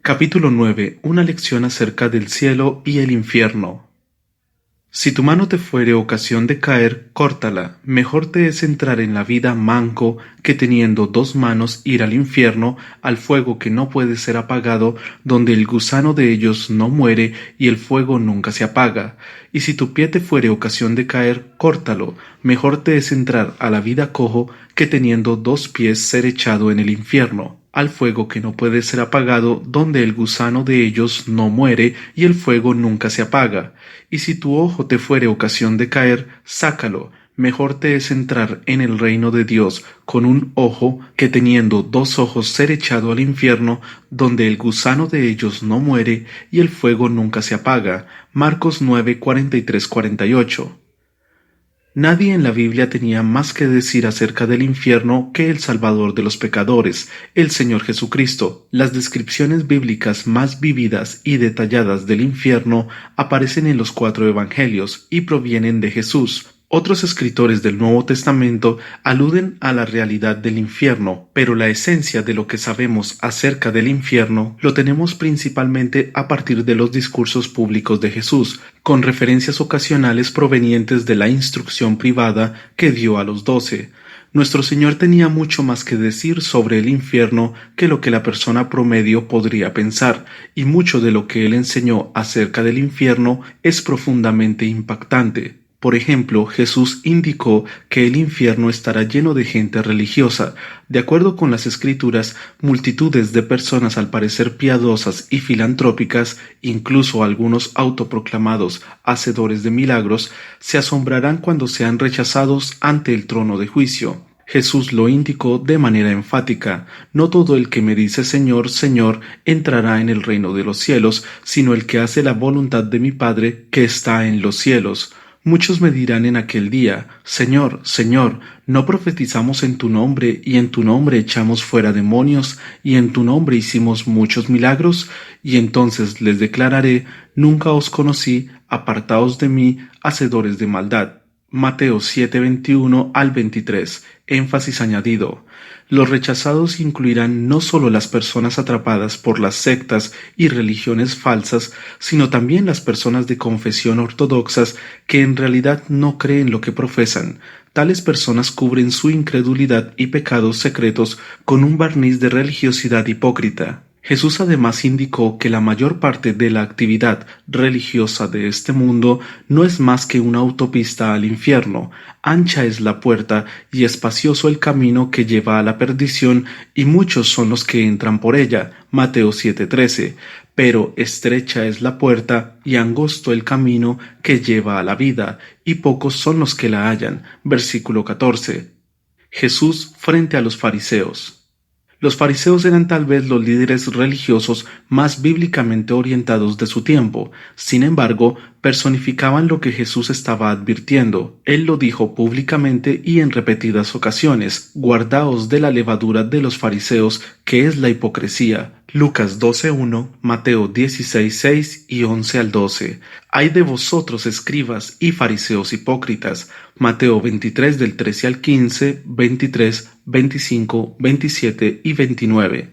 Capítulo 9. Una lección acerca del cielo y el infierno. Si tu mano te fuere ocasión de caer, córtala. Mejor te es entrar en la vida manco que teniendo dos manos ir al infierno, al fuego que no puede ser apagado, donde el gusano de ellos no muere y el fuego nunca se apaga. Y si tu pie te fuere ocasión de caer, córtalo. Mejor te es entrar a la vida cojo que teniendo dos pies ser echado en el infierno, al fuego que no puede ser apagado, donde el gusano de ellos no muere y el fuego nunca se apaga. Y si tu ojo te fuere ocasión de caer, sácalo. Mejor te es entrar en el reino de Dios con un ojo que teniendo dos ojos ser echado al infierno, donde el gusano de ellos no muere y el fuego nunca se apaga. Marcos 9, 43, 48. Nadie en la Biblia tenía más que decir acerca del infierno que el Salvador de los pecadores, el Señor Jesucristo. Las descripciones bíblicas más vívidas y detalladas del infierno aparecen en los 4 evangelios y provienen de Jesús. Otros escritores del Nuevo Testamento aluden a la realidad del infierno, pero la esencia de lo que sabemos acerca del infierno lo tenemos principalmente a partir de los discursos públicos de Jesús, con referencias ocasionales provenientes de la instrucción privada que dio a los 12. Nuestro Señor tenía mucho más que decir sobre el infierno que lo que la persona promedio podría pensar, y mucho de lo que Él enseñó acerca del infierno es profundamente impactante. Por ejemplo, Jesús indicó que el infierno estará lleno de gente religiosa. De acuerdo con las Escrituras, multitudes de personas al parecer piadosas y filantrópicas, incluso algunos autoproclamados hacedores de milagros, se asombrarán cuando sean rechazados ante el trono de juicio. Jesús lo indicó de manera enfática: no todo el que me dice Señor, Señor, entrará en el reino de los cielos, sino el que hace la voluntad de mi Padre que está en los cielos. Muchos me dirán en aquel día: Señor, Señor, ¿no profetizamos en tu nombre, y en tu nombre echamos fuera demonios, y en tu nombre hicimos muchos milagros? Y entonces les declararé: nunca os conocí, apartaos de mí, hacedores de maldad. Mateo 7:21 al 23. Énfasis añadido. Los rechazados incluirán no solo las personas atrapadas por las sectas y religiones falsas, sino también las personas de confesión ortodoxas que en realidad no creen lo que profesan. Tales personas cubren su incredulidad y pecados secretos con un barniz de religiosidad hipócrita. Jesús además indicó que la mayor parte de la actividad religiosa de este mundo no es más que una autopista al infierno. Ancha es la puerta y espacioso el camino que lleva a la perdición, y muchos son los que entran por ella. Mateo 7:13. Pero estrecha es la puerta y angosto el camino que lleva a la vida, y pocos son los que la hallan. Versículo 14. Jesús frente a los fariseos. Los fariseos eran tal vez los líderes religiosos más bíblicamente orientados de su tiempo. Sin embargo, personificaban lo que Jesús estaba advirtiendo. Él lo dijo públicamente y en repetidas ocasiones: guardaos de la levadura de los fariseos, que es la hipocresía. Lucas 12:1, Mateo 16:6 y 11 al 12. Ay de vosotros, escribas y fariseos hipócritas. Mateo 23 del 13 al 15, 23, 25, 27 y 29.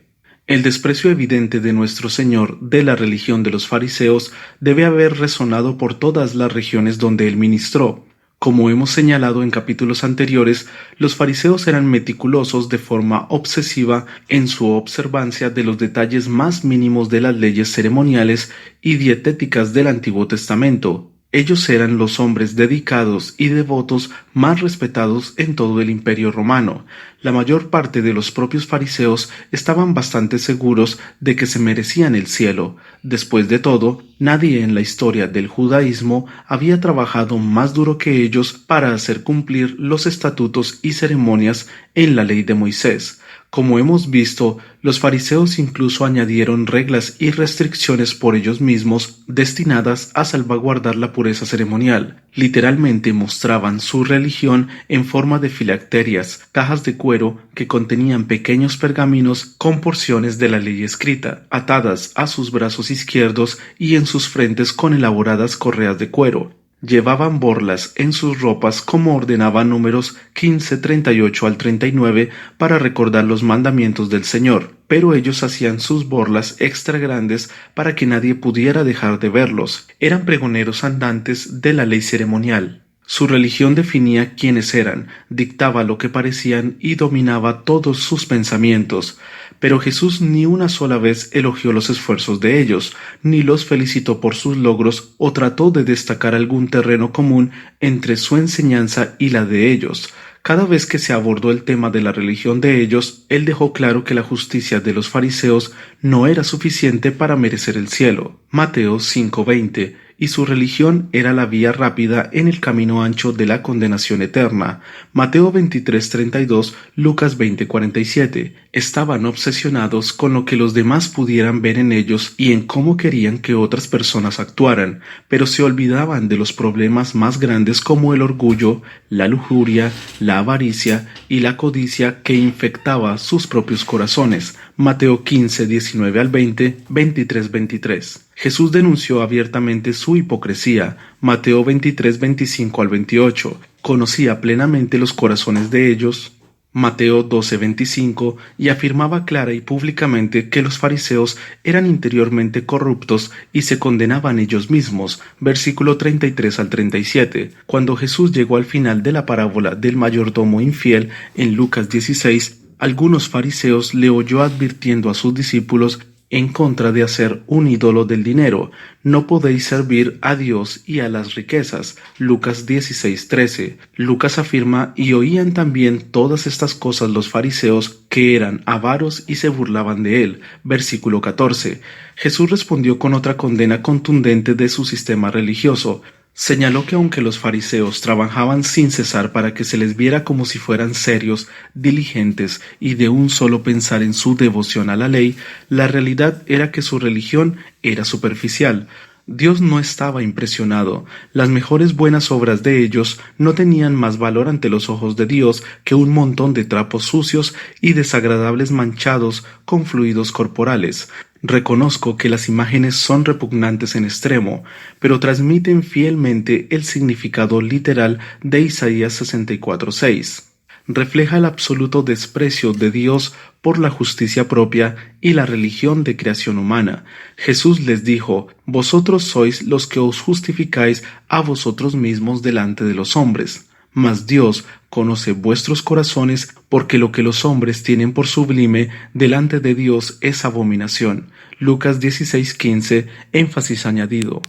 El desprecio evidente de nuestro Señor de la religión de los fariseos debe haber resonado por todas las regiones donde Él ministró. Como hemos señalado en capítulos anteriores, los fariseos eran meticulosos de forma obsesiva en su observancia de los detalles más mínimos de las leyes ceremoniales y dietéticas del Antiguo Testamento. Ellos eran los hombres dedicados y devotos más respetados en todo el Imperio Romano. La mayor parte de los propios fariseos estaban bastante seguros de que se merecían el cielo. Después de todo, nadie en la historia del judaísmo había trabajado más duro que ellos para hacer cumplir los estatutos y ceremonias en la ley de Moisés. Como hemos visto, los fariseos incluso añadieron reglas y restricciones por ellos mismos destinadas a salvaguardar la pureza ceremonial. Literalmente mostraban su religión en forma de filacterias, cajas de cuero que contenían pequeños pergaminos con porciones de la ley escrita, atadas a sus brazos izquierdos y en sus frentes con elaboradas correas de cuero. Llevaban borlas en sus ropas como ordenaba Números 15:38 al 39 para recordar los mandamientos del Señor, pero ellos hacían sus borlas extra grandes para que nadie pudiera dejar de verlos. Eran pregoneros andantes de la ley ceremonial. Su religión definía quiénes eran, dictaba lo que parecían y dominaba todos sus pensamientos. Pero Jesús ni una sola vez elogió los esfuerzos de ellos, ni los felicitó por sus logros o trató de destacar algún terreno común entre su enseñanza y la de ellos. Cada vez que se abordó el tema de la religión de ellos, él dejó claro que la justicia de los fariseos no era suficiente para merecer el cielo. Mateo 5:20, y su religión era la vía rápida en el camino ancho de la condenación eterna. Mateo 23:32, Lucas 20:47. Estaban obsesionados con lo que los demás pudieran ver en ellos y en cómo querían que otras personas actuaran, pero se olvidaban de los problemas más grandes como el orgullo, la lujuria, la avaricia y la codicia que infectaba sus propios corazones. Mateo 15:19 al 20, 23:23. Jesús denunció abiertamente su hipocresía. Mateo 23:25 al 28. Conocía plenamente los corazones de ellos. Mateo 12:25, y afirmaba clara y públicamente que los fariseos eran interiormente corruptos y se condenaban ellos mismos. Versículo 33 al 37. Cuando Jesús llegó al final de la parábola del mayordomo infiel en Lucas 16, algunos fariseos le oyó advirtiendo a sus discípulos en contra de hacer un ídolo del dinero. No podéis servir a Dios y a las riquezas. Lucas 16:13. Lucas afirma: y oían también todas estas cosas los fariseos, que eran avaros y se burlaban de él. Versículo 14. Jesús respondió con otra condena contundente de su sistema religioso. Señaló que aunque los fariseos trabajaban sin cesar para que se les viera como si fueran serios, diligentes y de un solo pensar en su devoción a la ley, la realidad era que su religión era superficial. Dios no estaba impresionado. Las mejores buenas obras de ellos no tenían más valor ante los ojos de Dios que un montón de trapos sucios y desagradables manchados con fluidos corporales. Reconozco que las imágenes son repugnantes en extremo, pero transmiten fielmente el significado literal de Isaías 64:6. Refleja el absoluto desprecio de Dios por la justicia propia y la religión de creación humana. Jesús les dijo: vosotros sois los que os justificáis a vosotros mismos delante de los hombres. Mas Dios conoce vuestros corazones, porque lo que los hombres tienen por sublime delante de Dios es abominación. Lucas 16:15, énfasis añadido.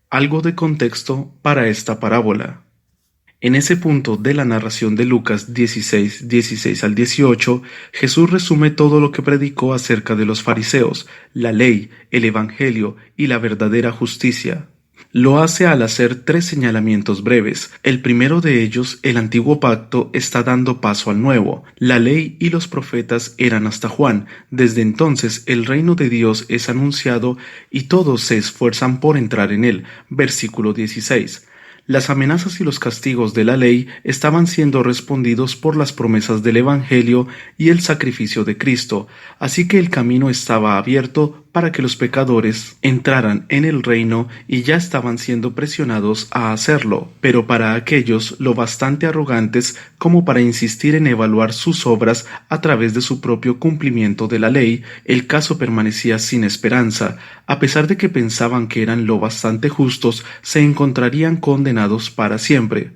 Algo de contexto para esta parábola. En ese punto de la narración de Lucas 16 al 18, Jesús resume todo lo que predicó acerca de los fariseos, la ley, el evangelio y la verdadera justicia. Lo hace al hacer 3 señalamientos breves. El primero de ellos: el antiguo pacto está dando paso al nuevo. La ley y los profetas eran hasta Juan. Desde entonces el reino de Dios es anunciado y todos se esfuerzan por entrar en él. Versículo 16. Las amenazas y los castigos de la ley estaban siendo respondidos por las promesas del Evangelio y el sacrificio de Cristo, así que el camino estaba abierto para que los pecadores entraran en el reino y ya estaban siendo presionados a hacerlo, pero para aquellos lo bastante arrogantes como para insistir en evaluar sus obras a través de su propio cumplimiento de la ley, el caso permanecía sin esperanza. A pesar de que pensaban que eran lo bastante justos, se encontrarían condenados para siempre.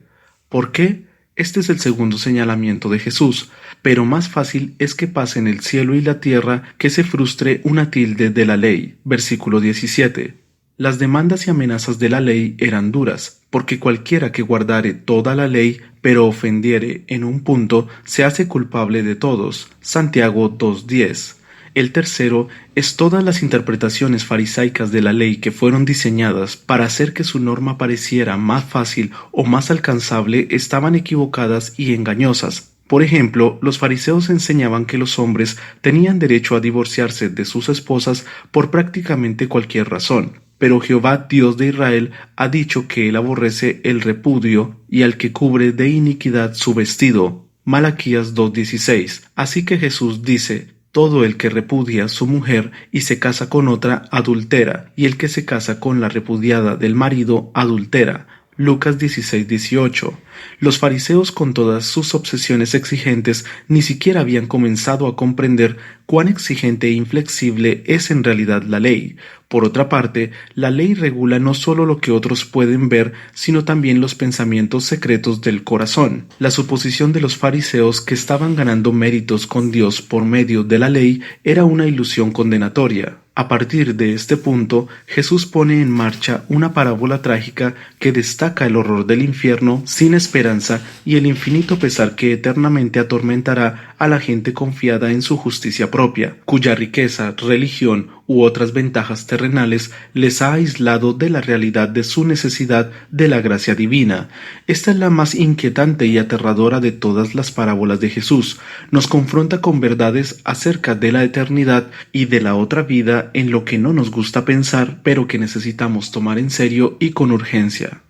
¿Por qué? Este es el segundo señalamiento de Jesús. Pero más fácil es que pasen el cielo y la tierra que se frustre una tilde de la ley. Versículo 17. Las demandas y amenazas de la ley eran duras, porque cualquiera que guardare toda la ley, pero ofendiere en un punto, se hace culpable de todos. Santiago 2:10. El tercero es: todas las interpretaciones farisaicas de la ley que fueron diseñadas para hacer que su norma pareciera más fácil o más alcanzable estaban equivocadas y engañosas. Por ejemplo, los fariseos enseñaban que los hombres tenían derecho a divorciarse de sus esposas por prácticamente cualquier razón. Pero Jehová, Dios de Israel, ha dicho que él aborrece el repudio y al que cubre de iniquidad su vestido. Malaquías 2:16. Así que Jesús dice: todo el que repudia a su mujer y se casa con otra adultera, y el que se casa con la repudiada del marido adultera. Lucas 16:18. Los fariseos, con todas sus obsesiones exigentes, ni siquiera habían comenzado a comprender cuán exigente e inflexible es en realidad la ley. Por otra parte, la ley regula no solo lo que otros pueden ver, sino también los pensamientos secretos del corazón. La suposición de los fariseos que estaban ganando méritos con Dios por medio de la ley era una ilusión condenatoria. A partir de este punto, Jesús pone en marcha una parábola trágica que destaca el horror del infierno sin esperanza y el infinito pesar que eternamente atormentará a la gente confiada en su justicia propia, cuya riqueza, religión u otras ventajas terrenales les ha aislado de la realidad de su necesidad de la gracia divina. Esta es la más inquietante y aterradora de todas las parábolas de Jesús. Nos confronta con verdades acerca de la eternidad y de la otra vida en lo que no nos gusta pensar, pero que necesitamos tomar en serio y con urgencia.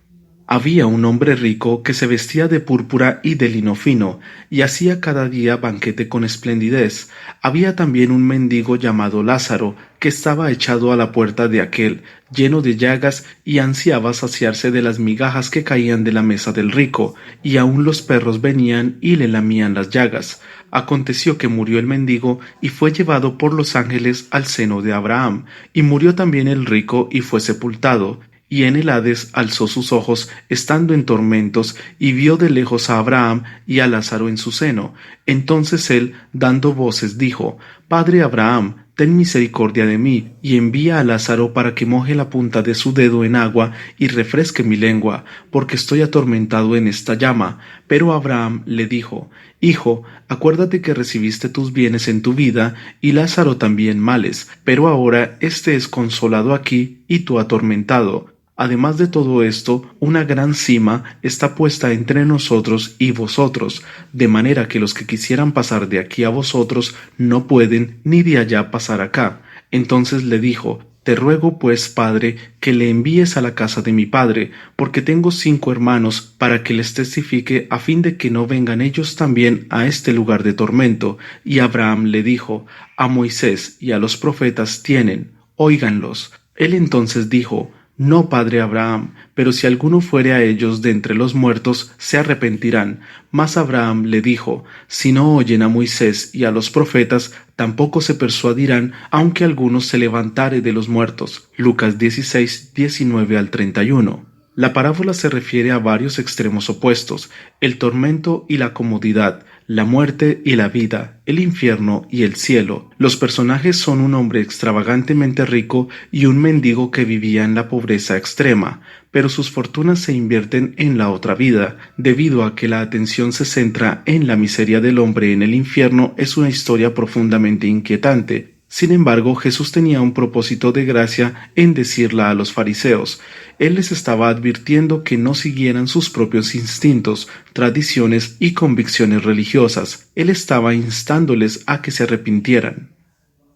Había un hombre rico que se vestía de púrpura y de lino fino, y hacía cada día banquete con esplendidez. Había también un mendigo llamado Lázaro, que estaba echado a la puerta de aquel, lleno de llagas, y ansiaba saciarse de las migajas que caían de la mesa del rico, y aun los perros venían y le lamían las llagas. Aconteció que murió el mendigo y fue llevado por los ángeles al seno de Abraham, y murió también el rico y fue sepultado. Y en el Hades alzó sus ojos, estando en tormentos, y vio de lejos a Abraham y a Lázaro en su seno. Entonces él, dando voces, dijo: Padre Abraham, ten misericordia de mí, y envía a Lázaro para que moje la punta de su dedo en agua y refresque mi lengua, porque estoy atormentado en esta llama. Pero Abraham le dijo: Hijo, acuérdate que recibiste tus bienes en tu vida, y Lázaro también males, pero ahora éste es consolado aquí, y tú atormentado. Además de todo esto, una gran sima está puesta entre nosotros y vosotros, de manera que los que quisieran pasar de aquí a vosotros no pueden, ni de allá pasar acá. Entonces le dijo: Te ruego pues, padre, que le envíes a la casa de mi padre, porque tengo 5 hermanos, para que les testifique, a fin de que no vengan ellos también a este lugar de tormento. Y Abraham le dijo: A Moisés y a los profetas tienen, óiganlos. Él entonces dijo: No, padre Abraham, pero si alguno fuere a ellos de entre los muertos, se arrepentirán. Mas Abraham le dijo: Si no oyen a Moisés y a los profetas, tampoco se persuadirán, aunque alguno se levantare de los muertos. Lucas 16:19 al 31. La parábola se refiere a varios extremos opuestos: el tormento y la comodidad, la muerte y la vida, el infierno y el cielo. Los personajes son un hombre extravagantemente rico y un mendigo que vivía en la pobreza extrema, pero sus fortunas se invierten en la otra vida. Debido a que la atención se centra en la miseria del hombre en el infierno, es una historia profundamente inquietante. Sin embargo, Jesús tenía un propósito de gracia en decirla a los fariseos. Él les estaba advirtiendo que no siguieran sus propios instintos, tradiciones y convicciones religiosas. Él estaba instándoles a que se arrepintieran.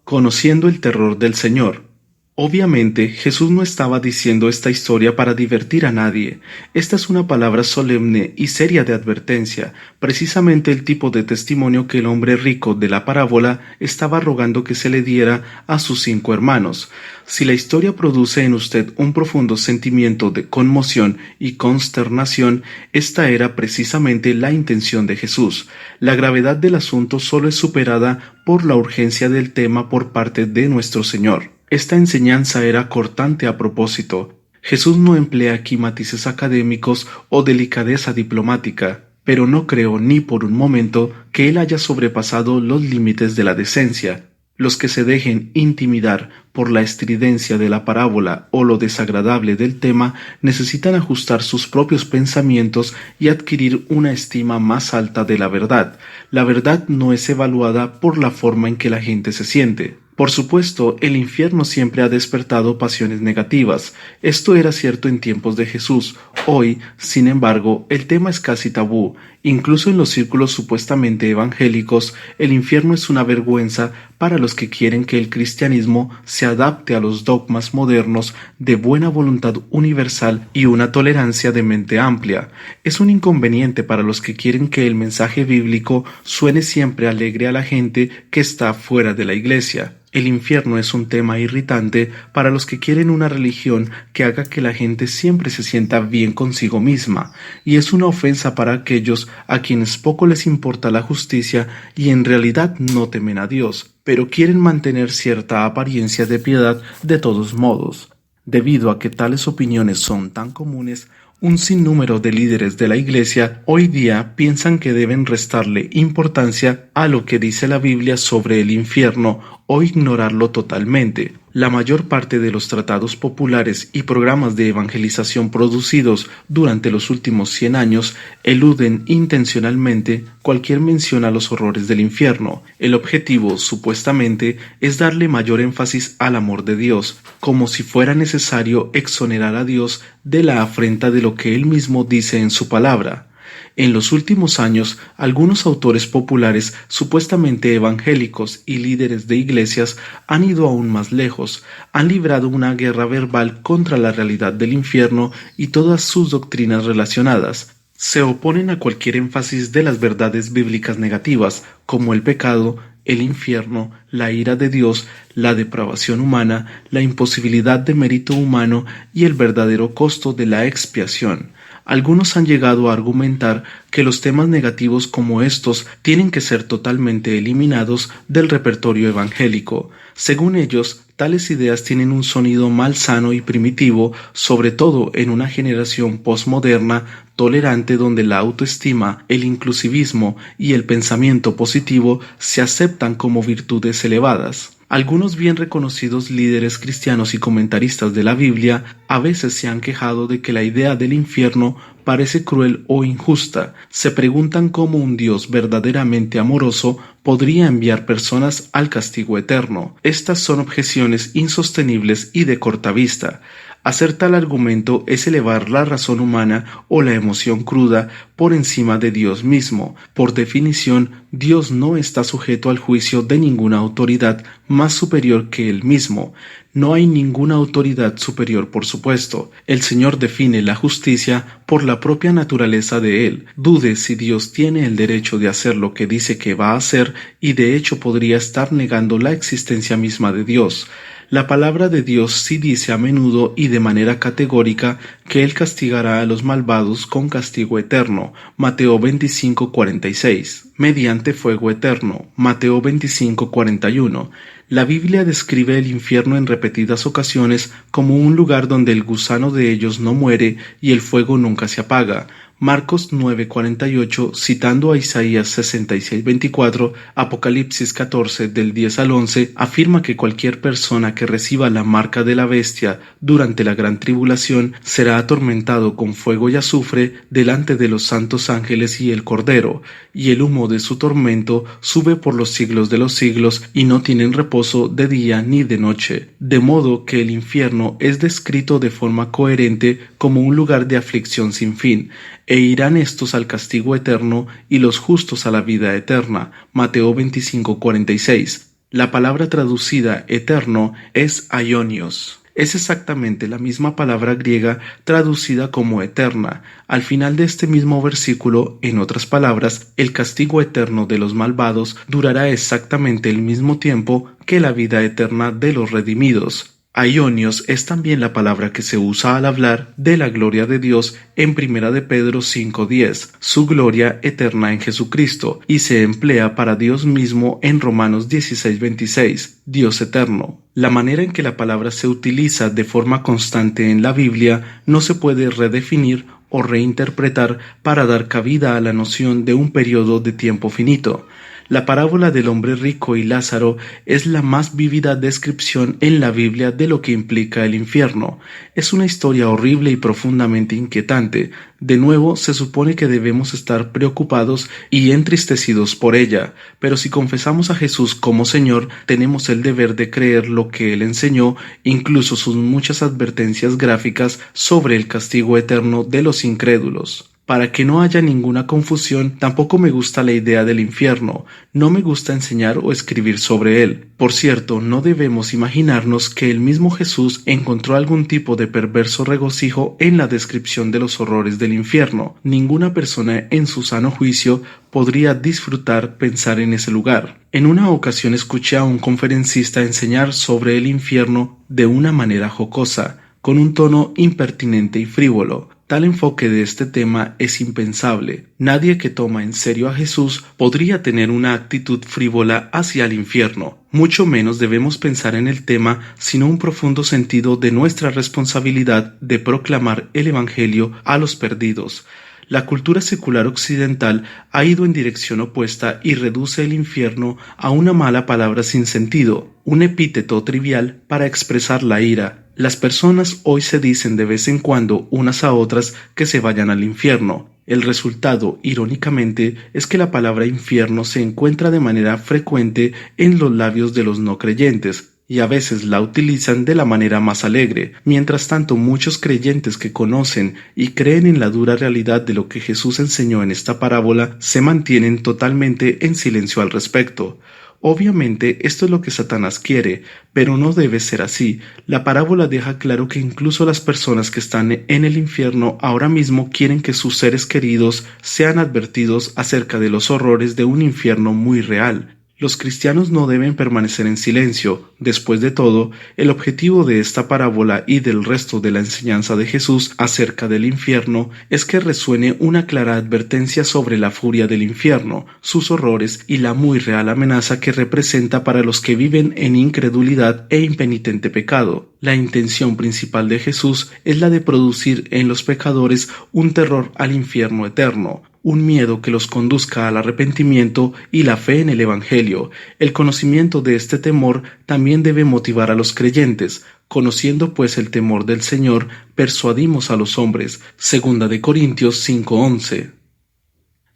Conociendo el terror del Señor. Obviamente, Jesús no estaba diciendo esta historia para divertir a nadie. Esta es una palabra solemne y seria de advertencia, precisamente el tipo de testimonio que el hombre rico de la parábola estaba rogando que se le diera a sus 5 hermanos. Si la historia produce en usted un profundo sentimiento de conmoción y consternación, esta era precisamente la intención de Jesús. La gravedad del asunto solo es superada por la urgencia del tema por parte de nuestro Señor. Esta enseñanza era cortante a propósito. Jesús no emplea aquí matices académicos o delicadeza diplomática, pero no creo ni por un momento que él haya sobrepasado los límites de la decencia. Los que se dejen intimidar por la estridencia de la parábola o lo desagradable del tema necesitan ajustar sus propios pensamientos y adquirir una estima más alta de la verdad. La verdad no es evaluada por la forma en que la gente se siente. Por supuesto, el infierno siempre ha despertado pasiones negativas. Esto era cierto en tiempos de Jesús. Hoy, sin embargo, el tema es casi tabú. Incluso en los círculos supuestamente evangélicos, el infierno es una vergüenza para los que quieren que el cristianismo se adapte a los dogmas modernos de buena voluntad universal y una tolerancia de mente amplia. Es un inconveniente para los que quieren que el mensaje bíblico suene siempre alegre a la gente que está fuera de la iglesia. El infierno es un tema irritante para los que quieren una religión que haga que la gente siempre se sienta bien consigo misma, y es una ofensa para aquellos a quienes poco les importa la justicia y en realidad no temen a Dios, pero quieren mantener cierta apariencia de piedad de todos modos. Debido a que tales opiniones son tan comunes, un sinnúmero de líderes de la Iglesia hoy día piensan que deben restarle importancia a lo que dice la Biblia sobre el infierno o ignorarlo totalmente. La mayor parte de los tratados populares y programas de evangelización producidos durante los últimos 100 años eluden intencionalmente cualquier mención a los horrores del infierno. El objetivo, supuestamente, es darle mayor énfasis al amor de Dios, como si fuera necesario exonerar a Dios de la afrenta de lo que Él mismo dice en su palabra. En los últimos años, algunos autores populares supuestamente evangélicos y líderes de iglesias han ido aún más lejos, han librado una guerra verbal contra la realidad del infierno y todas sus doctrinas relacionadas. Se oponen a cualquier énfasis de las verdades bíblicas negativas, como el pecado, el infierno, la ira de Dios, la depravación humana, la imposibilidad de mérito humano y el verdadero costo de la expiación. Algunos han llegado a argumentar que los temas negativos como estos tienen que ser totalmente eliminados del repertorio evangélico. Según ellos, tales ideas tienen un sonido malsano y primitivo, sobre todo en una generación posmoderna, tolerante donde la autoestima, el inclusivismo y el pensamiento positivo se aceptan como virtudes elevadas. Algunos bien reconocidos líderes cristianos y comentaristas de la Biblia a veces se han quejado de que la idea del infierno parece cruel o injusta. Se preguntan cómo un Dios verdaderamente amoroso podría enviar personas al castigo eterno. Estas son objeciones insostenibles y de corta vista. Hacer tal argumento es elevar la razón humana o la emoción cruda por encima de Dios mismo. Por definición, Dios no está sujeto al juicio de ninguna autoridad más superior que Él mismo. No hay ninguna autoridad superior, por supuesto. El Señor define la justicia por la propia naturaleza de Él. Dude si Dios tiene el derecho de hacer lo que dice que va a hacer y de hecho podría estar negando la existencia misma de Dios. La palabra de Dios sí dice a menudo y de manera categórica que Él castigará a los malvados con castigo eterno, Mateo 25:46, mediante fuego eterno, Mateo 25:41. La Biblia describe el infierno en repetidas ocasiones como un lugar donde el gusano de ellos no muere y el fuego nunca se apaga. Marcos 9:48, citando a Isaías 66:24, Apocalipsis 14 del 10 al 11, afirma que cualquier persona que reciba la marca de la bestia durante la gran tribulación será atormentado con fuego y azufre delante de los santos ángeles y el Cordero, y el humo de su tormento sube por los siglos de los siglos y no tienen reposo de día ni de noche. De modo que el infierno es descrito de forma coherente como un lugar de aflicción sin fin, e irán estos al castigo eterno y los justos a la vida eterna. Mateo 25:46. La palabra traducida eterno es aionios. Es exactamente la misma palabra griega traducida como eterna. Al final de este mismo versículo, en otras palabras, el castigo eterno de los malvados durará exactamente el mismo tiempo que la vida eterna de los redimidos. Aionios es también la palabra que se usa al hablar de la gloria de Dios en 1 de Pedro 5:10, su gloria eterna en Jesucristo, y se emplea para Dios mismo en Romanos 16:26, Dios eterno. La manera en que la palabra se utiliza de forma constante en la Biblia no se puede redefinir o reinterpretar para dar cabida a la noción de un periodo de tiempo finito. La parábola del hombre rico y Lázaro es la más vívida descripción en la Biblia de lo que implica el infierno. Es una historia horrible y profundamente inquietante. De nuevo, se supone que debemos estar preocupados y entristecidos por ella, pero si confesamos a Jesús como Señor, tenemos el deber de creer lo que Él enseñó, incluso sus muchas advertencias gráficas sobre el castigo eterno de los incrédulos. Para que no haya ninguna confusión, tampoco me gusta la idea del infierno, no me gusta enseñar o escribir sobre él. Por cierto, no debemos imaginarnos que el mismo Jesús encontró algún tipo de perverso regocijo en la descripción de los horrores del infierno. Ninguna persona en su sano juicio podría disfrutar pensar en ese lugar. En una ocasión escuché a un conferencista enseñar sobre el infierno de una manera jocosa, con un tono impertinente y frívolo. Tal enfoque de este tema es impensable. Nadie que toma en serio a Jesús podría tener una actitud frívola hacia el infierno. Mucho menos debemos pensar en el tema, sino un profundo sentido de nuestra responsabilidad de proclamar el Evangelio a los perdidos. La cultura secular occidental ha ido en dirección opuesta y reduce el infierno a una mala palabra sin sentido, un epíteto trivial para expresar la ira. Las personas hoy se dicen de vez en cuando unas a otras que se vayan al infierno. El resultado, irónicamente, es que la palabra infierno se encuentra de manera frecuente en los labios de los no creyentes, y a veces la utilizan de la manera más alegre. Mientras tanto, muchos creyentes que conocen y creen en la dura realidad de lo que Jesús enseñó en esta parábola se mantienen totalmente en silencio al respecto. Obviamente esto es lo que Satanás quiere, pero no debe ser así. La parábola deja claro que incluso las personas que están en el infierno ahora mismo quieren que sus seres queridos sean advertidos acerca de los horrores de un infierno muy real. Los cristianos no deben permanecer en silencio. Después de todo, el objetivo de esta parábola y del resto de la enseñanza de Jesús acerca del infierno es que resuene una clara advertencia sobre la furia del infierno, sus horrores y la muy real amenaza que representa para los que viven en incredulidad e impenitente pecado. La intención principal de Jesús es la de producir en los pecadores un terror al infierno eterno, un miedo que los conduzca al arrepentimiento y la fe en el Evangelio. El conocimiento de este temor también debe motivar a los creyentes. Conociendo pues el temor del Señor, persuadimos a los hombres. 2 Corintios 5:11.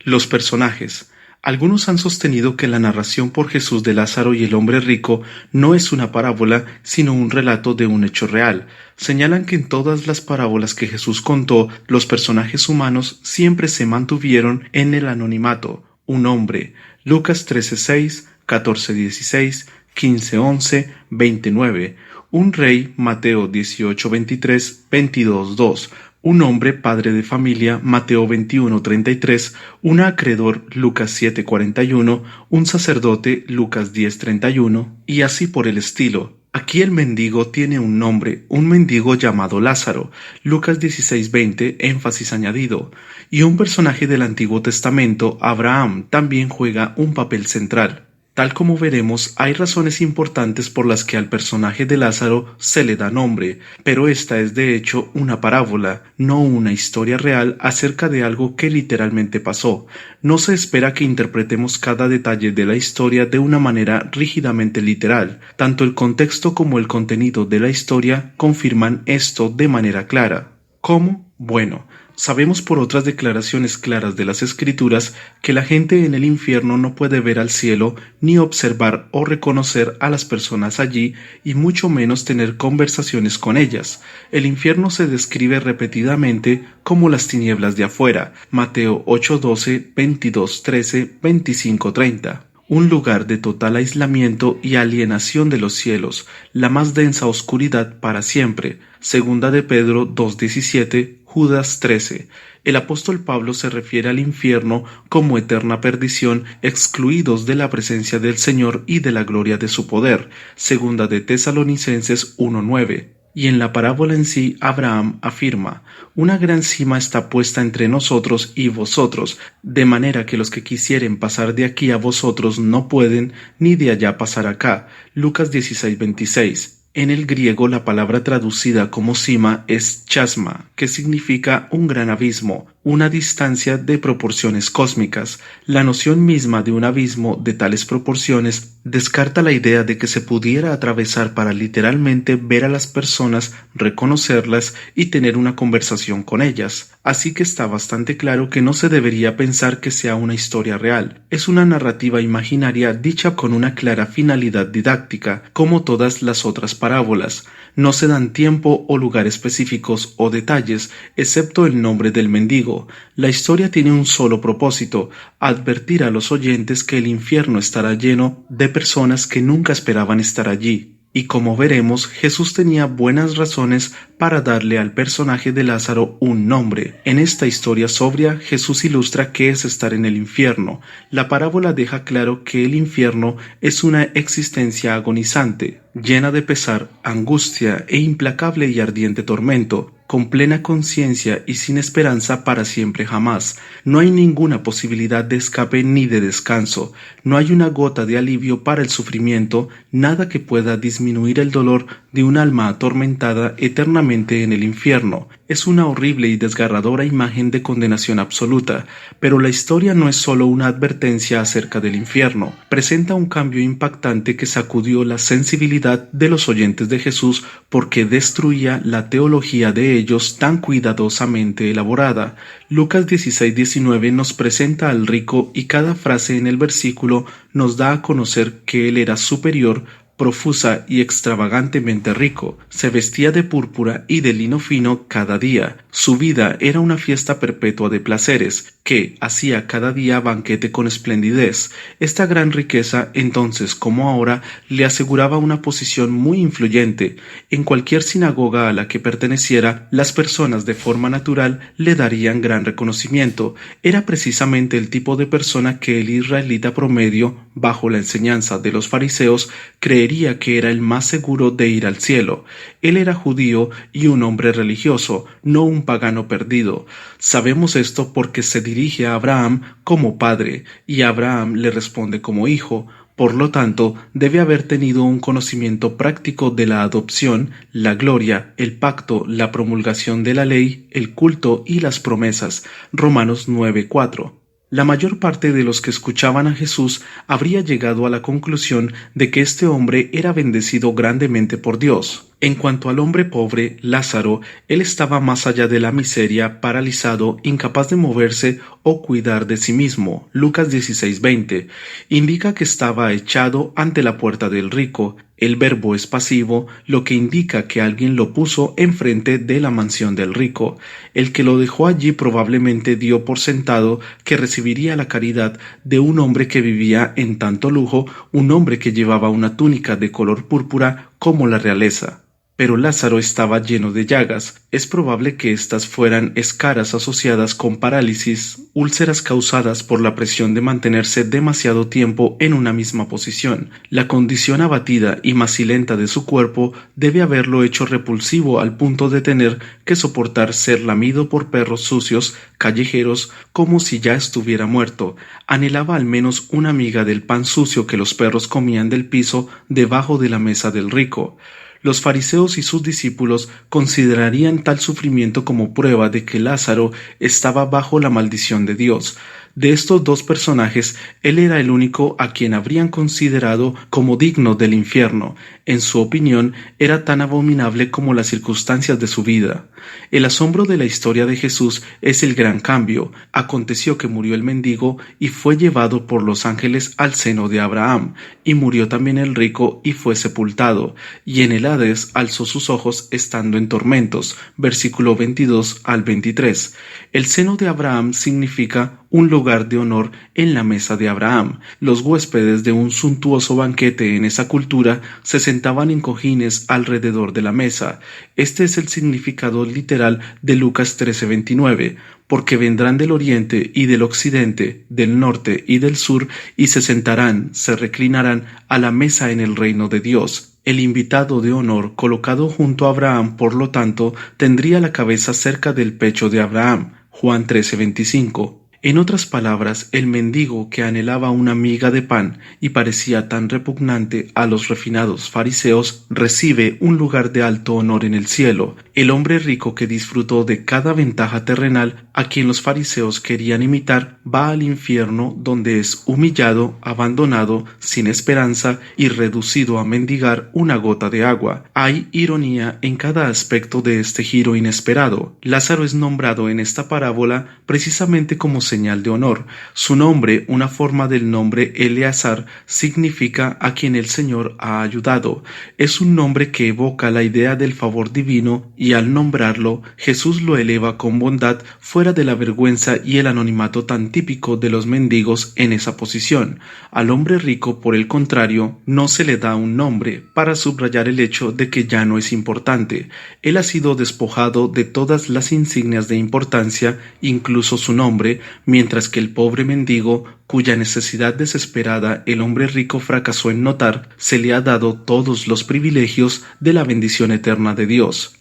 Los personajes. Algunos han sostenido que la narración por Jesús de Lázaro y el hombre rico no es una parábola, sino un relato de un hecho real. Señalan que en todas las parábolas que Jesús contó, los personajes humanos siempre se mantuvieron en el anonimato. Un hombre, Lucas 13:6, 14:16, 15:11, 29. Un rey, Mateo 18:23, 22:2. Un hombre padre de familia, Mateo 21:33, un acreedor, Lucas 7:41, un sacerdote, Lucas 10:31, y así por el estilo. Aquí el mendigo tiene un nombre, un mendigo llamado Lázaro, Lucas 16:20, énfasis añadido, y un personaje del Antiguo Testamento, Abraham, también juega un papel central. Tal como veremos, hay razones importantes por las que al personaje de Lázaro se le da nombre, pero esta es de hecho una parábola, no una historia real acerca de algo que literalmente pasó. No se espera que interpretemos cada detalle de la historia de una manera rígidamente literal. Tanto el contexto como el contenido de la historia confirman esto de manera clara. ¿Cómo? Bueno, sabemos por otras declaraciones claras de las Escrituras que la gente en el infierno no puede ver al cielo ni observar o reconocer a las personas allí y mucho menos tener conversaciones con ellas. El infierno se describe repetidamente como las tinieblas de afuera, Mateo 8:12, 22:13, 25:30. Un lugar de total aislamiento y alienación de los cielos, la más densa oscuridad para siempre. Segunda de Pedro 2:17, Judas 13. El apóstol Pablo se refiere al infierno como eterna perdición, excluidos de la presencia del Señor y de la gloria de su poder. Segunda de Tesalonicenses 1:9. Y en la parábola en sí, Abraham afirma: una gran cima está puesta entre nosotros y vosotros, de manera que los que quisieren pasar de aquí a vosotros no pueden, ni de allá pasar acá. Lucas 16:26. En el griego la palabra traducida como cima es chasma, que significa un gran abismo, una distancia de proporciones cósmicas. La noción misma de un abismo de tales proporciones descarta la idea de que se pudiera atravesar para literalmente ver a las personas, reconocerlas y tener una conversación con ellas. Así que está bastante claro que no se debería pensar que sea una historia real. Es una narrativa imaginaria dicha con una clara finalidad didáctica, como todas las otras parábolas. No se dan tiempo o lugar específicos o detalles, excepto el nombre del mendigo. mendigo. La historia tiene un solo propósito: advertir a los oyentes que el infierno estará lleno de personas que nunca esperaban estar allí. Y como veremos, Jesús tenía buenas razones para darle al personaje de Lázaro un nombre. En esta historia sobria, Jesús ilustra qué es estar en el infierno. La parábola deja claro que el infierno es una existencia agonizante, llena de pesar, angustia e implacable y ardiente tormento, con plena conciencia y sin esperanza para siempre jamás. No hay ninguna posibilidad de escape ni de descanso, no hay una gota de alivio para el sufrimiento, nada que pueda disminuir el dolor de un alma atormentada eternamente en el infierno. Es una horrible y desgarradora imagen de condenación absoluta, pero la historia no es solo una advertencia acerca del infierno, presenta un cambio impactante que sacudió la sensibilidad de los oyentes de Jesús porque destruía la teología de ellos tan cuidadosamente elaborada. Lucas 16:19 nos presenta al rico y cada frase en el versículo nos da a conocer que él era superior, profusa y extravagantemente rico. Se vestía de púrpura y de lino fino cada día. Su vida era una fiesta perpetua de placeres, que hacía cada día banquete con esplendidez. Esta gran riqueza, entonces como ahora, le aseguraba una posición muy influyente. En cualquier sinagoga a la que perteneciera, las personas de forma natural le darían gran reconocimiento. Era precisamente el tipo de persona que el israelita promedio, bajo la enseñanza de los fariseos, creería que era el más seguro de ir al cielo. Él era judío y un hombre religioso, no un pagano perdido. Sabemos esto porque se dirige a Abraham como padre, y Abraham le responde como hijo. Por lo tanto, debe haber tenido un conocimiento práctico de la adopción, la gloria, el pacto, la promulgación de la ley, el culto y las promesas. Romanos 9:4. La mayor parte de los que escuchaban a Jesús habría llegado a la conclusión de que este hombre era bendecido grandemente por Dios. En cuanto al hombre pobre, Lázaro, él estaba más allá de la miseria, paralizado, incapaz de moverse o cuidar de sí mismo. Lucas 16:20 indica que estaba echado ante la puerta del rico. El verbo es pasivo, lo que indica que alguien lo puso enfrente de la mansión del rico. El que lo dejó allí probablemente dio por sentado que recibiría la caridad de un hombre que vivía en tanto lujo, un hombre que llevaba una túnica de color púrpura como la realeza. Pero Lázaro estaba lleno de llagas. Es probable que éstas fueran escaras asociadas con parálisis, úlceras causadas por la presión de mantenerse demasiado tiempo en una misma posición. La condición abatida y macilenta de su cuerpo debe haberlo hecho repulsivo al punto de tener que soportar ser lamido por perros sucios, callejeros, como si ya estuviera muerto. Anhelaba al menos una miga del pan sucio que los perros comían del piso debajo de la mesa del rico. Los fariseos y sus discípulos considerarían tal sufrimiento como prueba de que Lázaro estaba bajo la maldición de Dios. De estos dos personajes, él era el único a quien habrían considerado como digno del infierno. En su opinión, era tan abominable como las circunstancias de su vida. El asombro de la historia de Jesús es el gran cambio. Aconteció que murió el mendigo y fue llevado por los ángeles al seno de Abraham, y murió también el rico y fue sepultado, y en el Hades alzó sus ojos estando en tormentos. Versículo 22 al 23. El seno de Abraham significa un lugar de honor en la mesa de Abraham. Los huéspedes de un suntuoso banquete en esa cultura se sentaban en cojines alrededor de la mesa. Este es el significado literal de Lucas 13:29, porque vendrán del oriente y del occidente, del norte y del sur, y se sentarán, se reclinarán a la mesa en el reino de Dios. El invitado de honor colocado junto a Abraham, por lo tanto, tendría la cabeza cerca del pecho de Abraham. Juan 13:25. En otras palabras, el mendigo que anhelaba una miga de pan y parecía tan repugnante a los refinados fariseos, recibe un lugar de alto honor en el cielo. El hombre rico que disfrutó de cada ventaja terrenal, a quien los fariseos querían imitar, va al infierno donde es humillado, abandonado, sin esperanza y reducido a mendigar una gota de agua. Hay ironía en cada aspecto de este giro inesperado. Lázaro es nombrado en esta parábola precisamente como señal de honor. Su nombre, una forma del nombre Eleazar, significa a quien el Señor ha ayudado. Es un nombre que evoca la idea del favor divino y al nombrarlo, Jesús lo eleva con bondad fuera de la vergüenza y el anonimato tan típico de los mendigos en esa posición. Al hombre rico, por el contrario, no se le da un nombre para subrayar el hecho de que ya no es importante. Él ha sido despojado de todas las insignias de importancia, incluso su nombre, mientras que el pobre mendigo, cuya necesidad desesperada el hombre rico fracasó en notar, se le ha dado todos los privilegios de la bendición eterna de Dios.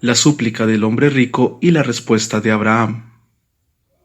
La súplica del hombre rico y la respuesta de Abraham.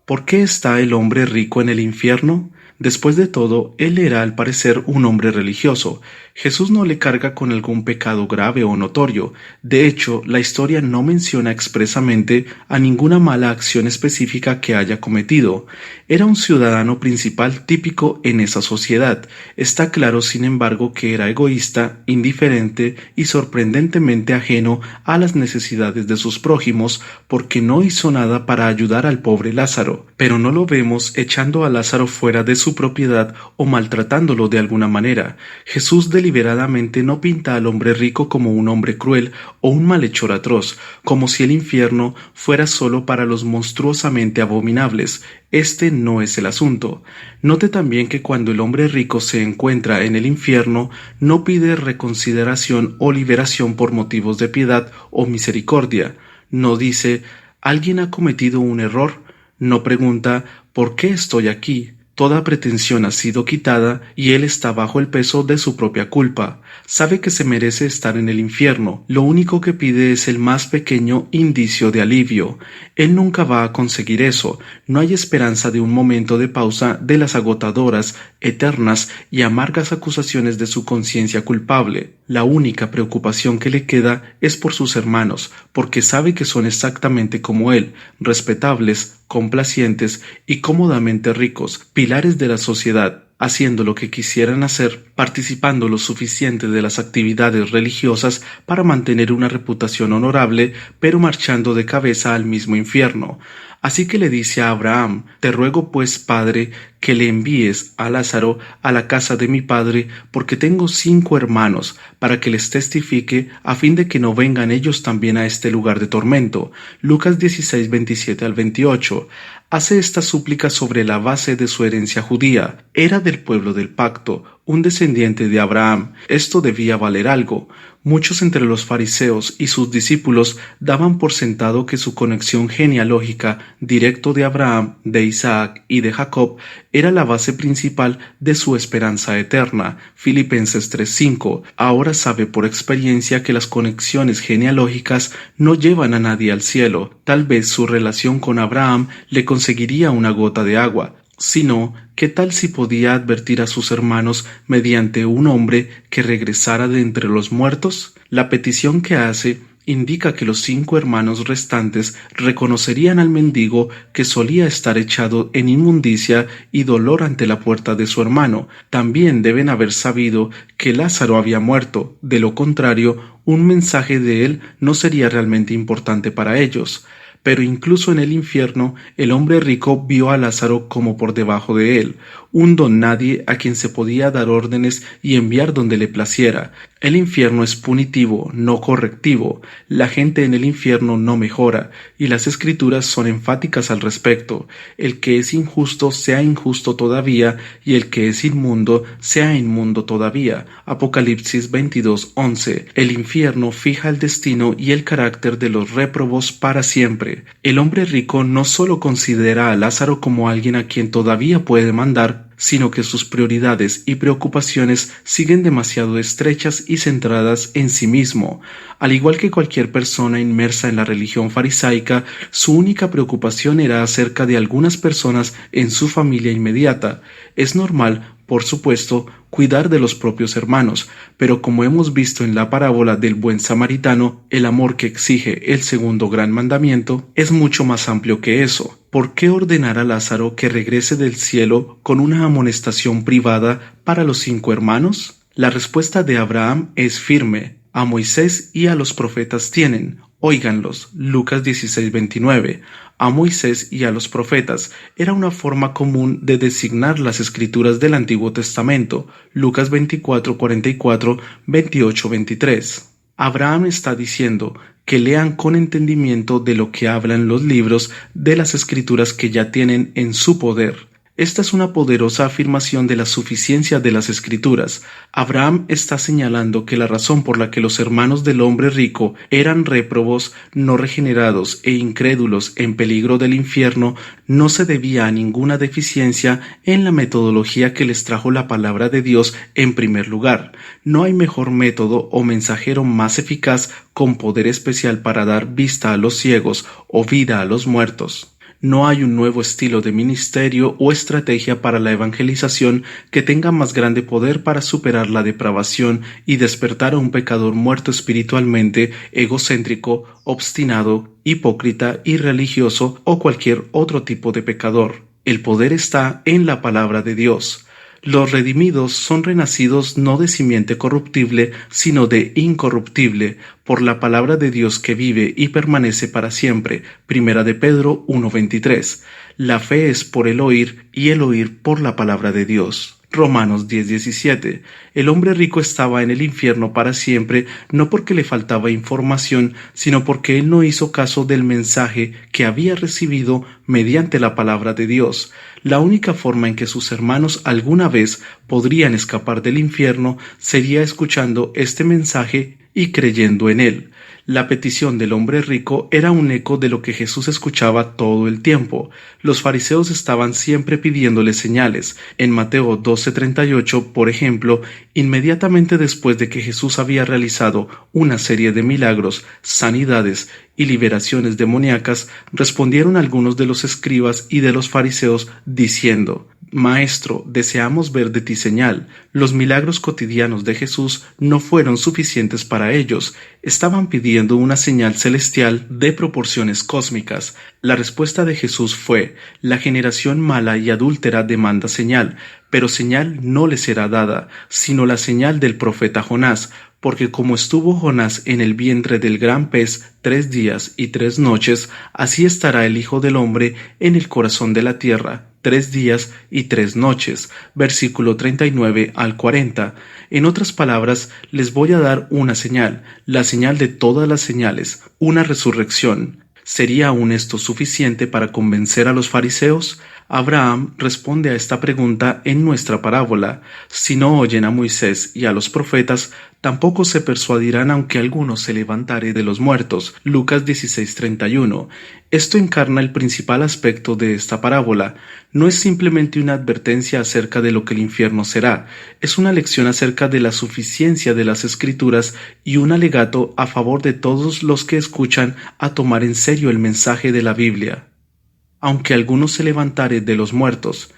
¿Por qué está el hombre rico en el infierno? Después de todo, él era al parecer un hombre religioso. Jesús no le carga con algún pecado grave o notorio. De hecho, la historia no menciona expresamente a ninguna mala acción específica que haya cometido. Era un ciudadano principal típico en esa sociedad. Está claro, sin embargo, que era egoísta, indiferente y sorprendentemente ajeno a las necesidades de sus prójimos, porque no hizo nada para ayudar al pobre Lázaro. Pero no lo vemos echando a Lázaro fuera de su propiedad o maltratándolo de alguna manera. Jesús deliberadamente no pinta al hombre rico como un hombre cruel o un malhechor atroz, como si el infierno fuera solo para los monstruosamente abominables. Este no es el asunto. Note también que cuando el hombre rico se encuentra en el infierno, no pide reconsideración o liberación por motivos de piedad o misericordia. No dice, ¿alguien ha cometido un error? No pregunta, ¿por qué estoy aquí? Toda pretensión ha sido quitada y él está bajo el peso de su propia culpa. Sabe que se merece estar en el infierno. Lo único que pide es el más pequeño indicio de alivio. Él nunca va a conseguir eso. No hay esperanza de un momento de pausa de las agotadoras, eternas y amargas acusaciones de su conciencia culpable. La única preocupación que le queda es por sus hermanos, porque sabe que son exactamente como él, respetables, complacientes y cómodamente ricos, pilares de la sociedad, haciendo lo que quisieran hacer, participando lo suficiente de las actividades religiosas para mantener una reputación honorable, pero marchando de cabeza al mismo infierno. Así que le dice a Abraham, te ruego pues, Padre, que le envíes a Lázaro a la casa de mi padre, porque tengo 5 hermanos, para que les testifique, a fin de que no vengan ellos también a este lugar de tormento. Lucas 16, 27 al 28. Hace esta súplica sobre la base de su herencia judía. Era del pueblo del pacto, un descendiente de Abraham. Esto debía valer algo. Muchos entre los fariseos y sus discípulos daban por sentado que su conexión genealógica directo de Abraham, de Isaac y de Jacob era la base principal de su esperanza eterna. Filipenses 3:5. Ahora sabe por experiencia que las conexiones genealógicas no llevan a nadie al cielo. Tal vez su relación con Abraham le conseguiría una gota de agua. Sino, ¿qué tal si podía advertir a sus hermanos mediante un hombre que regresara de entre los muertos? La petición que hace indica que los 5 hermanos restantes reconocerían al mendigo que solía estar echado en inmundicia y dolor ante la puerta de su hermano. También deben haber sabido que Lázaro había muerto. De lo contrario, un mensaje de él no sería realmente importante para ellos. Pero incluso en el infierno, el hombre rico vio a Lázaro como por debajo de él, un don nadie a quien se podía dar órdenes y enviar donde le placiera. El infierno es punitivo, no correctivo. La gente en el infierno no mejora, y las escrituras son enfáticas al respecto. El que es injusto sea injusto todavía, y el que es inmundo sea inmundo todavía. Apocalipsis 22:11. El infierno fija el destino y el carácter de los réprobos para siempre. El hombre rico no solo considera a Lázaro como alguien a quien todavía puede mandar, sino que sus prioridades y preocupaciones siguen demasiado estrechas y centradas en sí mismo. Al igual que cualquier persona inmersa en la religión farisaica, su única preocupación era acerca de algunas personas en su familia inmediata. Es normal, por supuesto, cuidar de los propios hermanos, pero como hemos visto en la parábola del buen samaritano, el amor que exige el segundo gran mandamiento es mucho más amplio que eso. ¿Por qué ordenar a Lázaro que regrese del cielo con una amonestación privada para los 5 hermanos? La respuesta de Abraham es firme. A Moisés y a los profetas tienen, Óiganlos, Lucas 16:29. A Moisés y a los profetas era una forma común de designar las escrituras del Antiguo Testamento, Lucas 24:44, 28:23. Abraham está diciendo que lean con entendimiento de lo que hablan los libros de las escrituras que ya tienen en su poder. Esta es una poderosa afirmación de la suficiencia de las Escrituras. Abraham está señalando que la razón por la que los hermanos del hombre rico eran réprobos, no regenerados e incrédulos en peligro del infierno no se debía a ninguna deficiencia en la metodología que les trajo la palabra de Dios en primer lugar. No hay mejor método o mensajero más eficaz con poder especial para dar vista a los ciegos o vida a los muertos. No hay un nuevo estilo de ministerio o estrategia para la evangelización que tenga más grande poder para superar la depravación y despertar a un pecador muerto espiritualmente, egocéntrico, obstinado, hipócrita, irreligioso o cualquier otro tipo de pecador. El poder está en la palabra de Dios. Los redimidos son renacidos no de simiente corruptible, sino de incorruptible, por la palabra de Dios que vive y permanece para siempre. Primera de Pedro 1:23. La fe es por el oír y el oír por la palabra de Dios. Romanos 10:17. El hombre rico estaba en el infierno para siempre, no porque le faltaba información, sino porque él no hizo caso del mensaje que había recibido mediante la palabra de Dios. La única forma en que sus hermanos alguna vez podrían escapar del infierno sería escuchando este mensaje y creyendo en él. La petición del hombre rico era un eco de lo que Jesús escuchaba todo el tiempo. Los fariseos estaban siempre pidiéndole señales. En Mateo 12:38, por ejemplo, inmediatamente después de que Jesús había realizado una serie de milagros, sanidades y liberaciones demoníacas, respondieron algunos de los escribas y de los fariseos diciendo: Maestro, deseamos ver de ti señal. Los milagros cotidianos de Jesús no fueron suficientes para ellos. Estaban pidiendo una señal celestial de proporciones cósmicas. La respuesta de Jesús fue: la generación mala y adúltera demanda señal, pero señal no le será dada, sino la señal del profeta Jonás, porque como estuvo Jonás en el vientre del gran pez 3 días y 3 noches, así estará el Hijo del Hombre en el corazón de la tierra 3 días y 3 noches. Versículo 39 al 40. En otras palabras, les voy a dar una señal, la señal de todas las señales, una resurrección. ¿Sería aún esto suficiente para convencer a los fariseos? Abraham responde a esta pregunta en nuestra parábola. Si no oyen a Moisés y a los profetas, tampoco se persuadirán aunque alguno se levantare de los muertos. Lucas 16:31. Esto encarna el principal aspecto de esta parábola. No es simplemente una advertencia acerca de lo que el infierno será, es una lección acerca de la suficiencia de las Escrituras y un alegato a favor de todos los que escuchan a tomar en serio el mensaje de la Biblia. Aunque alguno se levantare de los muertos.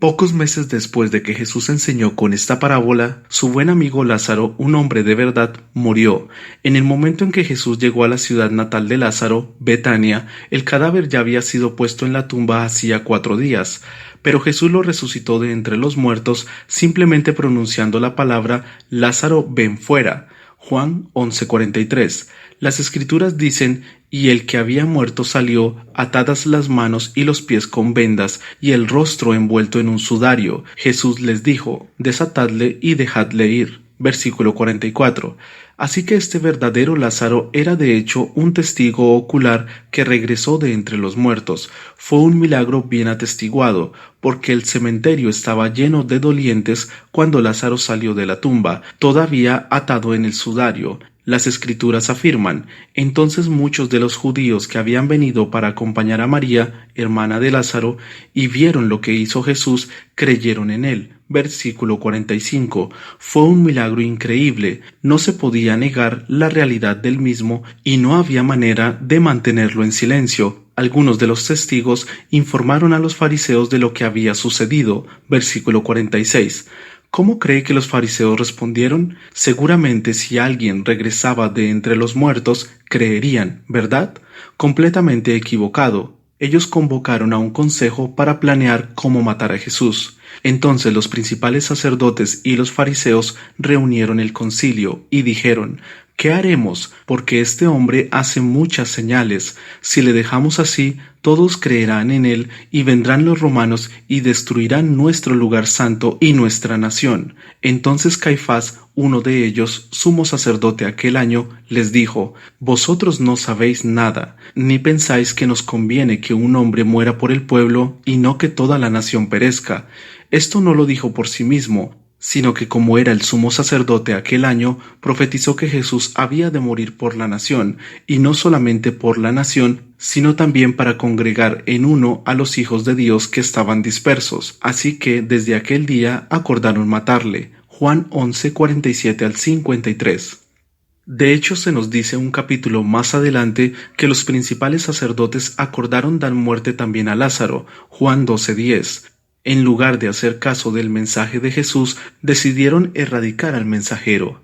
Pocos meses después de que Jesús enseñó con esta parábola, su buen amigo Lázaro, un hombre de verdad, murió. En el momento en que Jesús llegó a la ciudad natal de Lázaro, Betania, el cadáver ya había sido puesto en la tumba hacía 4 días. Pero Jesús lo resucitó de entre los muertos simplemente pronunciando la palabra: Lázaro, ven fuera. Juan 11:43. Las Escrituras dicen: y el que había muerto salió, atadas las manos y los pies con vendas, y el rostro envuelto en un sudario. Jesús les dijo: desatadle y dejadle ir. Versículo 44. Así que este verdadero Lázaro era de hecho un testigo ocular que regresó de entre los muertos. Fue un milagro bien atestiguado, porque el cementerio estaba lleno de dolientes cuando Lázaro salió de la tumba, todavía atado en el sudario. Las Escrituras afirman: entonces muchos de los judíos que habían venido para acompañar a María, hermana de Lázaro, y vieron lo que hizo Jesús, creyeron en él. Versículo 45. Fue un milagro increíble, no se podía negar la realidad del mismo y no había manera de mantenerlo en silencio. Algunos de los testigos informaron a los fariseos de lo que había sucedido. Versículo 46. ¿Cómo cree que los fariseos respondieron? Seguramente si alguien regresaba de entre los muertos, creerían, ¿verdad? Completamente equivocado. Ellos convocaron a un consejo para planear cómo matar a Jesús. Entonces los principales sacerdotes y los fariseos reunieron el concilio y dijeron: ¿Qué haremos? Porque este hombre hace muchas señales. Si le dejamos así, todos creerán en él y vendrán los romanos y destruirán nuestro lugar santo y nuestra nación. Entonces Caifás, uno de ellos, sumo sacerdote aquel año, les dijo: Vosotros no sabéis nada, ni pensáis que nos conviene que un hombre muera por el pueblo y no que toda la nación perezca. Esto no lo dijo por sí mismo, sino que como era el sumo sacerdote aquel año, profetizó que Jesús había de morir por la nación, y no solamente por la nación, sino también para congregar en uno a los hijos de Dios que estaban dispersos. Así que desde aquel día acordaron matarle. Juan 11, 47 al 53. De hecho, se nos dice un capítulo más adelante que los principales sacerdotes acordaron dar muerte también a Lázaro, Juan 12:10. En lugar de hacer caso del mensaje de Jesús, decidieron erradicar al mensajero.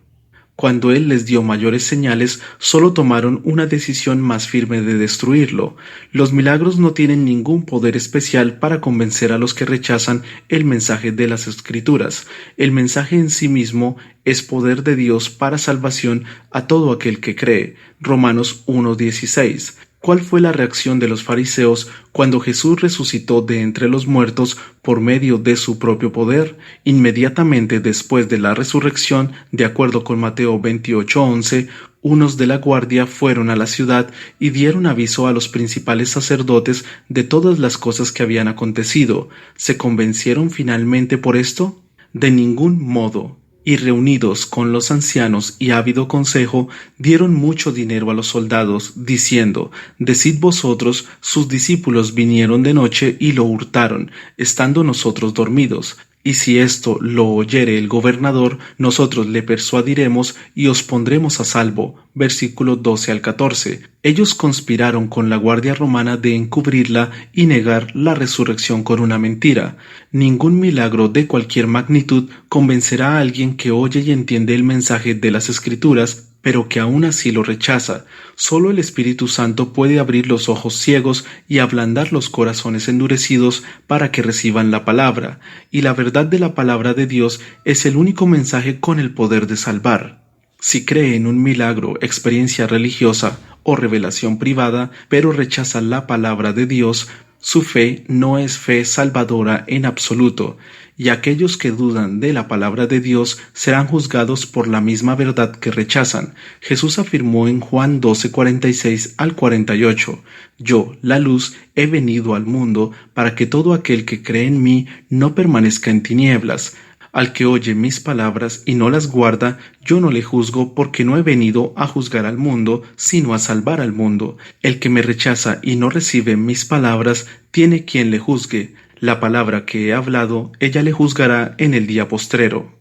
Cuando él les dio mayores señales, solo tomaron una decisión más firme de destruirlo. Los milagros no tienen ningún poder especial para convencer a los que rechazan el mensaje de las Escrituras. El mensaje en sí mismo es poder de Dios para salvación a todo aquel que cree. Romanos 1:16. ¿Cuál fue la reacción de los fariseos cuando Jesús resucitó de entre los muertos por medio de su propio poder? Inmediatamente después de la resurrección, de acuerdo con Mateo 28:11, unos de la guardia fueron a la ciudad y dieron aviso a los principales sacerdotes de todas las cosas que habían acontecido. ¿Se convencieron finalmente por esto? De ningún modo. Y reunidos con los ancianos y ávido consejo, dieron mucho dinero a los soldados, diciendo: Decid vosotros, sus discípulos vinieron de noche y lo hurtaron, estando nosotros dormidos. Y si esto lo oyere el gobernador, nosotros le persuadiremos y os pondremos a salvo. Versículo 12 al 14. Ellos conspiraron con la guardia romana de encubrirla y negar la resurrección con una mentira. Ningún milagro de cualquier magnitud convencerá a alguien que oye y entiende el mensaje de las Escrituras, pero que aún así lo rechaza. Solo el Espíritu Santo puede abrir los ojos ciegos y ablandar los corazones endurecidos para que reciban la palabra, y la verdad de la palabra de Dios es el único mensaje con el poder de salvar. Si cree en un milagro, experiencia religiosa o revelación privada, pero rechaza la palabra de Dios, su fe no es fe salvadora en absoluto, y aquellos que dudan de la palabra de Dios serán juzgados por la misma verdad que rechazan. Jesús afirmó en Juan 12:46 al 48: Yo, la luz, he venido al mundo para que todo aquel que cree en mí no permanezca en tinieblas. Al que oye mis palabras y no las guarda, yo no le juzgo, porque no he venido a juzgar al mundo, sino a salvar al mundo. El que me rechaza y no recibe mis palabras, tiene quien le juzgue. La palabra que he hablado, ella le juzgará en el día postrero.